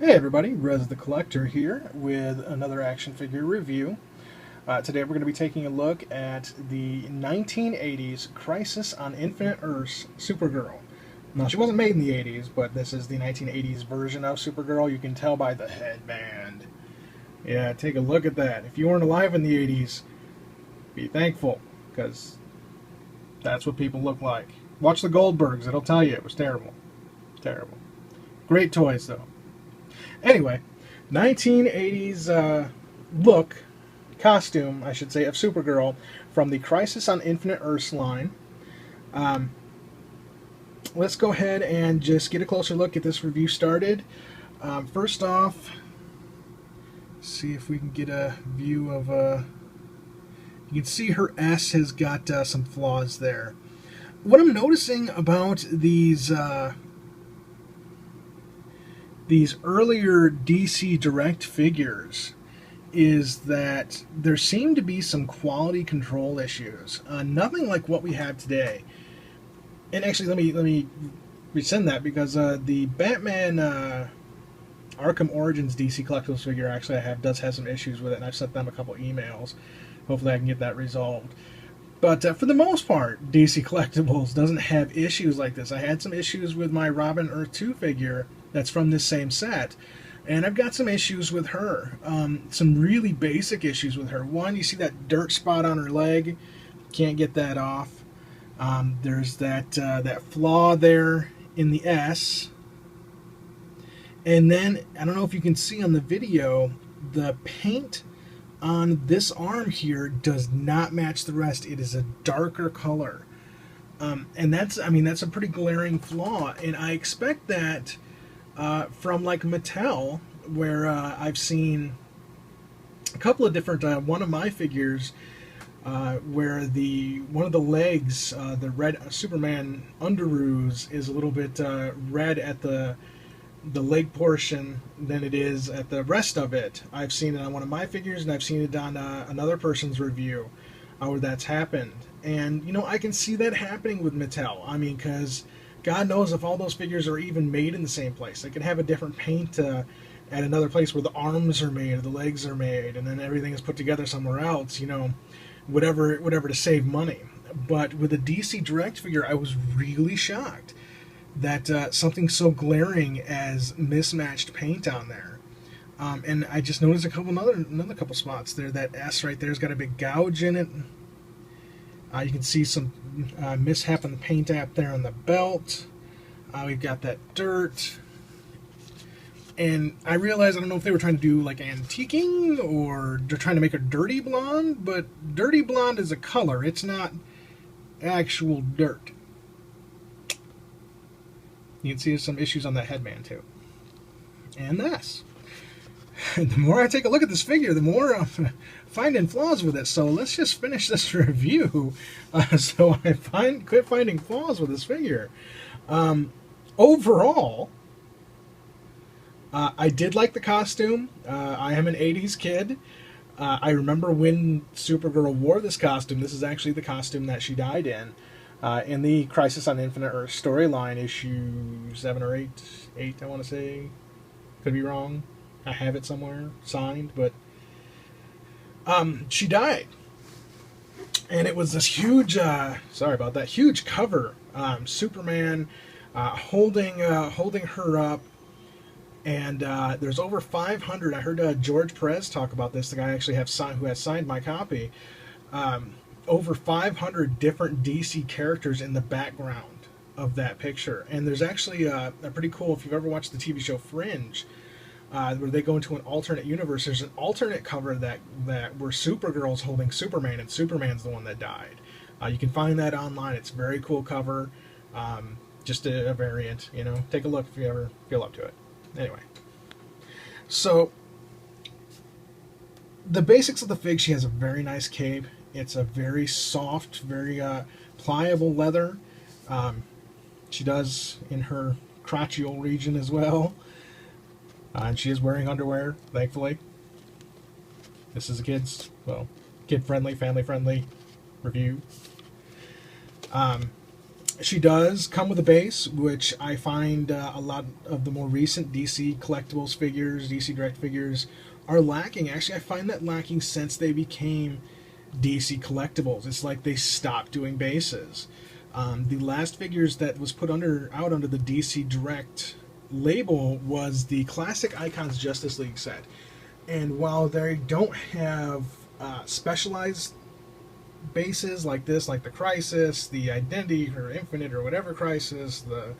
Hey everybody, Rez the Collector here with another action figure review. Today we're going to be taking a look at the 1980s Crisis on Infinite Earths Supergirl. Now, she wasn't made in the 80s, but this is the 1980s version of Supergirl. You can tell by the headband. Yeah, take a look at that. If you weren't alive in the 80s, be thankful, because that's what people look like. Watch the Goldbergs, it'll tell you it was terrible. Terrible. Great toys, though. Anyway, 1980s look, costume, I should say, of Supergirl from the Crisis on Infinite Earths line. Um, let's go ahead and just get a closer look, get this review started. First off, see if we can get a view of... you can see her S has got some flaws there. What I'm noticing about these earlier DC Direct figures is that there seem to be some quality control issues. Nothing like what we have today. And actually, let me rescind that, because the Batman Arkham Origins DC Collectibles figure actually does have some issues with it, and I've sent them a couple emails. Hopefully I can get that resolved. But for the most part, DC Collectibles doesn't have issues like this. I had some issues with my Robin Earth 2 figure that's from this same set, and I've got some issues with her. Some really basic issues with her. One, you see that dirt spot on her leg. Can't get that off. There's that flaw there in the S. And then, I don't know if you can see on the video, the paint on this arm here does not match the rest. It is a darker color. And that's a pretty glaring flaw. And I expect that from like Mattel, where I've seen a couple of different, one of my figures, where one of the legs, the red Superman underoos, is a little bit red at the leg portion than it is at the rest of it. I've seen it on one of my figures, and I've seen it on another person's review where that's happened. And, you know, I can see that happening with Mattel. I mean, because God knows if all those figures are even made in the same place. They can have a different paint at another place where the arms are made or the legs are made, and then everything is put together somewhere else, you know, whatever to save money. But with a DC Direct figure, I was really shocked that something so glaring as mismatched paint on there. And I just noticed another couple spots there. That S right there's got a big gouge in it. You can see some mishap in the paint app there on the belt. We've got that dirt. And I realized, I don't know if they were trying to do like antiquing or they're trying to make her dirty blonde, but dirty blonde is a color. It's not actual dirt. You can see there's some issues on that headband too. And this. The more I take a look at this figure, the more I'm finding flaws with it. So let's just finish this review so I quit finding flaws with this figure. Overall, I did like the costume. I am an 80s kid. I remember when Supergirl wore this costume. This is actually the costume that she died in the Crisis on Infinite Earth storyline, issue 7 or 8. 8, I want to say. Could be wrong. I have it somewhere signed, but she died. And it was this huge, sorry about that, huge cover. Superman holding her up. And there's over 500. I heard George Perez talk about this, the guy actually who has signed my copy. Over 500 different DC characters in the background of that picture. And there's actually a pretty cool, if you've ever watched the TV show Fringe, where they go into an alternate universe, there's an alternate cover that where Supergirl's holding Superman, and Superman's the one that died. You can find that online. It's a very cool cover. Just a variant, you know. Take a look if you ever feel up to it. Anyway. So, the basics of the fig, she has a very nice cape. It's a very soft, very pliable leather. She does in her crotchal region as well. And she is wearing underwear, thankfully. This is a kid-friendly, family-friendly review. She does come with a base, which I find a lot of the more recent DC collectibles figures, DC Direct figures, are lacking. Actually, I find that lacking since they became DC collectibles. It's like they stopped doing bases. The last figures that was put out under the DC Direct label was the Classic Icons Justice League set. And while they don't have specialized bases like this, like the Crisis, the Identity or Infinite or whatever Crisis, the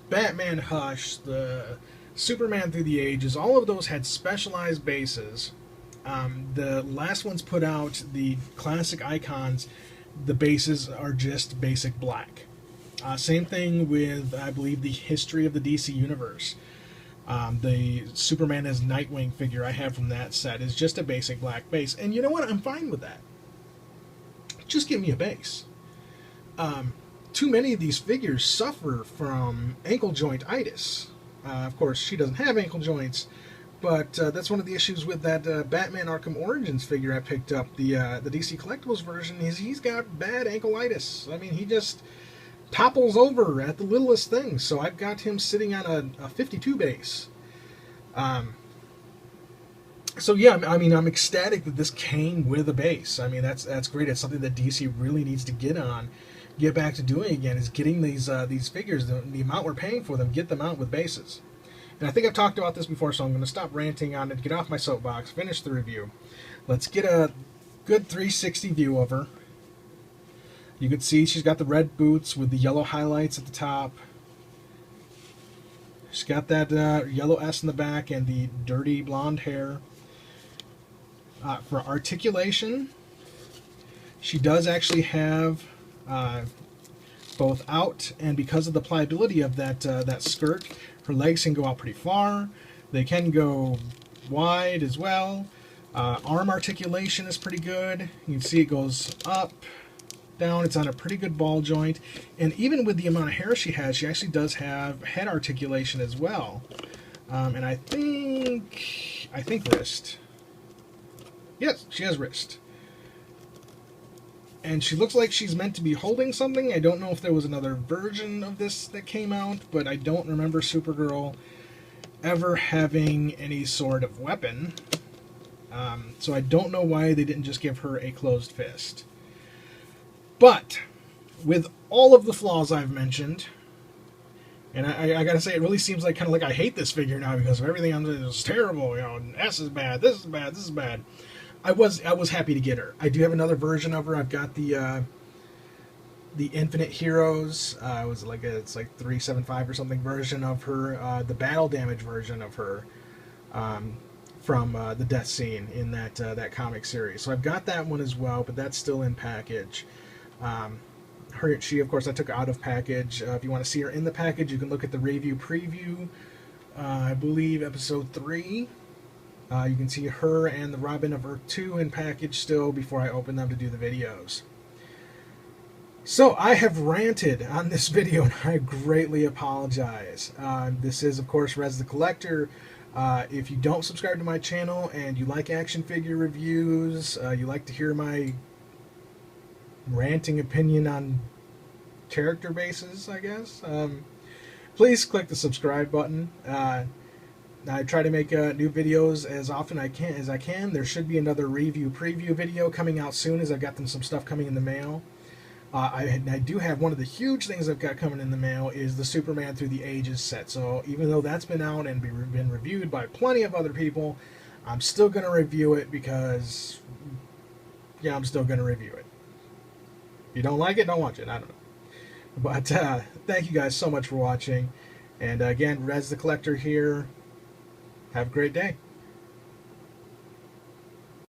Batman Hush, the Superman Through the Ages, all of those had specialized bases. The last ones put out, the Classic Icons, the bases are just basic black. Same thing with, I believe, the History of the DC Universe. The Superman as Nightwing figure I have from that set is just a basic black base. And you know what? I'm fine with that. Just give me a base. Too many of these figures suffer from ankle joint-itis. Of course, she doesn't have ankle joints, but that's one of the issues with that Batman Arkham Origins figure I picked up, the DC Collectibles version, is he's got bad ankle-itis. I mean, he just topples over at the littlest thing, so I've got him sitting on a 52 base. So yeah, I mean, I'm ecstatic that this came with a base. I mean, that's great. It's something that DC really needs to get back to doing again, is getting these figures, the amount we're paying for them, get them out with bases. And I think I've talked about this before, so I'm going to stop ranting on it, get off my soapbox, finish the review. Let's get a good 360 view of her. You can see she's got the red boots with the yellow highlights at the top. She's got that yellow S in the back and the dirty blonde hair. For articulation, she does actually have both out, and because of the pliability of that skirt, her legs can go out pretty far. They can go wide as well. Arm articulation is pretty good. You can see it goes up, down. It's on a pretty good ball joint, and even with the amount of hair she has, she actually does have head articulation as well. And I think wrist. Yes, she has wrist. And she looks like she's meant to be holding something. I don't know if there was another version of this that came out, but I don't remember Supergirl ever having any sort of weapon. So I don't know why they didn't just give her a closed fist. But with all of the flaws I've mentioned, and I gotta say, it really seems like kind of like I hate this figure now because of everything I'm saying is terrible. You know, S is bad, this is bad, this is bad. I was happy to get her. I do have another version of her. I've got the Infinite Heroes. It's like 375 or something version of her. The battle damage version of her from the death scene in that comic series. So I've got that one as well, but that's still in package. She, of course, I took out of package. If you want to see her in the package, you can look at the review preview. I believe episode 3. You can see her and the Robin of Earth 2 in package still before I open them to do the videos. So I have ranted on this video, and I greatly apologize. This is, of course, Rez the Collector. If you don't subscribe to my channel and you like action figure reviews, you like to hear my ranting opinion on character bases, I guess, please click the subscribe button. I try to make new videos as often as I can. There should be another review preview video coming out soon, as I've got some stuff coming in the mail. I do have one of the huge things I've got coming in the mail is the Superman Through the Ages set. So even though that's been out and been reviewed by plenty of other people, I'm still going to review it because, yeah, I'm still going to review it. If you don't like it, don't watch it. I don't know. But thank you guys so much for watching. And again, Rez the Collector here. Have a great day.